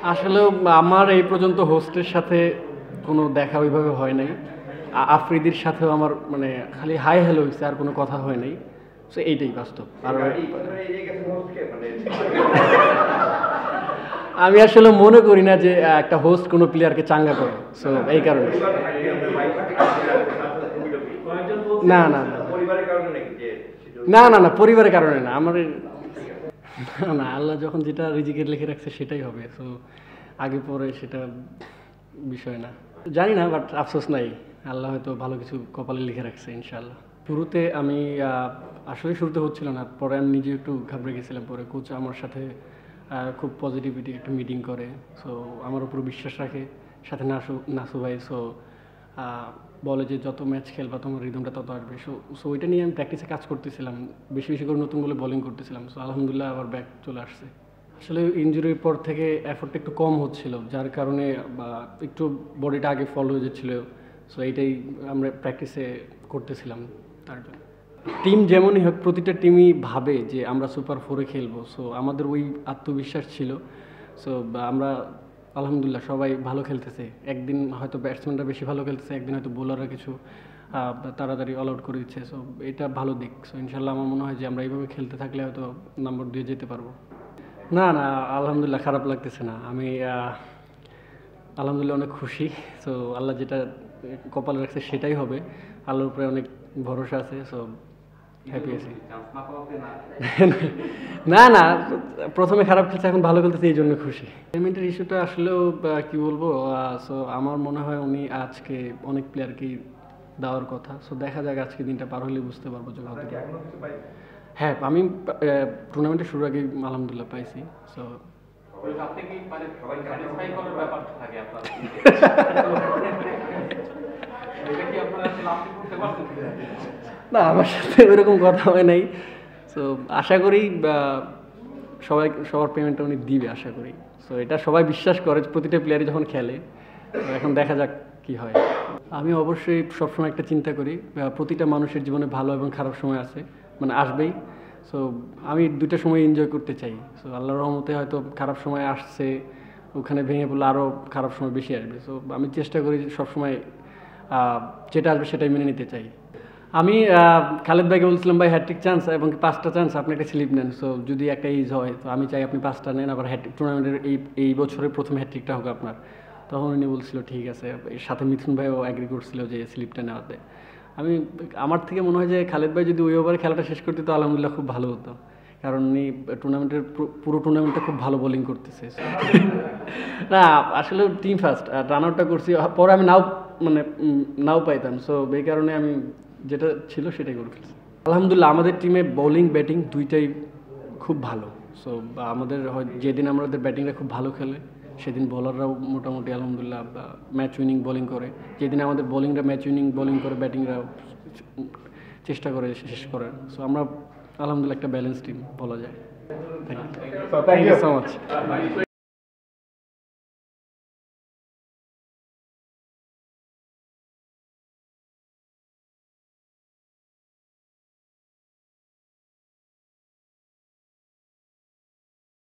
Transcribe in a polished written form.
আসলে আমার এই পর্যন্ত হোস্টের সাথে কোনো দেখা ওইভাবে হয় নাই। আফ্রিদির সাথেও আমার মানে খালি হাই হ্যালো হয়েছে, আর কোনো কথা হয় নাই। সো এইটাই বাস্তব। আর আমি আসলে মনে করি না যে একটা হোস্ট কোনো প্লেয়ারকে চাঙ্গা করে, সো এই কারণে। না না না না না না পরিবারের কারণে না আমার। না না, আল্লাহ যখন যেটা রিজিকের লিখে রাখছে সেটাই হবে। সো আগে পরে সেটা বিষয় না, জানি না, বাট আফসোস নাই। আল্লাহ হয়তো ভালো কিছু কপালে লিখে রাখছে ইনশাআল্লাহ। শুরুতে আমি আসলে শুরুতে হচ্ছিল না, পরে আমি নিজে একটু ঘাবড়ে গেছিলাম। পরে কোচ আমার সাথে খুব পজিটিভিটি একটা মিটিং করে, সো আমার উপর বিশ্বাস রাখে। সাথে নাসু ভাই, সো বলে যে যত ম্যাচ খেলবা তোমার রিদমটা তত আসবে। সো ওইটা নিয়ে আমি প্র্যাকটিসে কাজ করতেছিলাম, বেশি বেশি করে নতুন বলে বোলিং করতেছিলাম। সো আলহামদুলিল্লাহ আবার ব্যাক চলে আসছে। আসলে ইনজুরির পর থেকে এফোর্টটা একটু কম হচ্ছিল, যার কারণে বা একটু বডিটা আগে ফল হয়ে যাচ্ছিলো। সো এইটাই আমরা প্র্যাকটিসে করতেছিলাম তার জন্য। টিম যেমনই হোক, প্রতিটা টিমই ভাবে যে আমরা সুপার ফোরে খেলবো। সো আমাদের ওই আত্মবিশ্বাস ছিল। সো আমরা আলহামদুলিল্লাহ সবাই ভালো খেলতেছে। একদিন হয়তো ব্যাটসম্যানরা বেশি ভালো খেলতেছে, একদিন হয়তো বোলাররা কিছু তাড়াতাড়ি অল আউট করে দিচ্ছে। সো এটা ভালো দিক। সো ইনশাল্লাহ আমার মনে হয় যে আমরা এইভাবে খেলতে থাকলে হয়তো নাম্বার দিয়ে যেতে পারবো। না না, আলহামদুলিল্লাহ খারাপ লাগতেছে না। আমি আলহামদুলিল্লাহ অনেক খুশি। সো আল্লাহ যেটা কপালে রাখছে সেটাই হবে। আল্লাহর উপরে অনেক ভরসা আছে। সো হ্যাপি আছি। না না, প্রথমে খারাপ খেলছে, এখন ভালো খেলতেছে, এই জন্য খুশি। পেমেন্টের ইস্যুটা আসলেও কি বলবো, সো আমার মনে হয় উনি আজকে অনেক প্লেয়ারকেই দেওয়ার কথা। সো দেখা যাক, আজকে দিনটা পার হলে বুঝতে পারবো যে কত। হ্যাঁ, আমি টুর্নামেন্টের শুরুর আগে আলহামদুলিল্লাহ পাইছি। সো না, আমার সাথে ওইরকম কথা হয় নাই। সো আশা করি সবার পেমেন্টটা উনি দিবে, আশা করি। সো এটা সবাই বিশ্বাস করে প্রতিটা প্লেয়ারই যখন খেলে। এখন দেখা যাক কি হয়। আমি অবশ্যই সবসময় একটা চিন্তা করি, প্রতিটা মানুষের জীবনে ভালো এবং খারাপ সময় আছে, মানে আসবেই। সো আমি দুইটা সময় এনজয় করতে চাই। সো আল্লাহর রহমতে হয়তো খারাপ সময় আসছে, ওখানে ভেঙে পড়লে আরও খারাপ সময় বেশি আসবে। সো আমি চেষ্টা করি সবসময় যেটা আসবে সেটাই মেনে নিতে চাই। আমি খালেদ ভাইকে বলছিলাম, ভাই হ্যাট্রিক চান্স এবং 5টা চান্স, আপনি একটা স্লিপ নেন। সো যদি একটা ইজ হয় তো আমি চাই আপনি 5টা নেন, আবার টুর্নামেন্টের এই বছরের প্রথম হ্যাট্রিকটা হোক আপনার। তখন উনি বলছিল ঠিক আছে। এর সাথে মিথুন ভাইও অ্যাগ্রি করছিল যে স্লিপটা নেওয়াতে। আমার থেকে মনে হয় যে খালেদ ভাই যদি ওই ওভারে খেলাটা শেষ করতে তো আলহামদুলিল্লাহ খুব ভালো হতো, কারণ উনি টুর্নামেন্টের পুরো টুর্নামেন্টটা খুব ভালো বোলিং করতেছে। না আসলে টিম ফার্স্ট রান আউটটা করছি, পরে আমি নাও পাইতাম। সো এই কারণে আমি যেটা ছিল সেটাই করে ফেলছি। আলহামদুলিল্লাহ আমাদের টিমে বোলিং ব্যাটিং দুইটাই খুব ভালো। সো আমাদের যেদিন আমাদের ব্যাটিংটা খুব ভালো খেলে সেদিন বোলাররাও মোটামুটি আলহামদুলিল্লাহ ম্যাচ উইনিং বোলিং করে। যেদিন আমাদের বোলিংরা ম্যাচ উইনিং বোলিং করে, ব্যাটিংরা চেষ্টা করে শেষ করার। সো আমরা আলহামদুলিল্লাহ একটা ব্যালেন্স টিম বলা যায়। Thank you so much.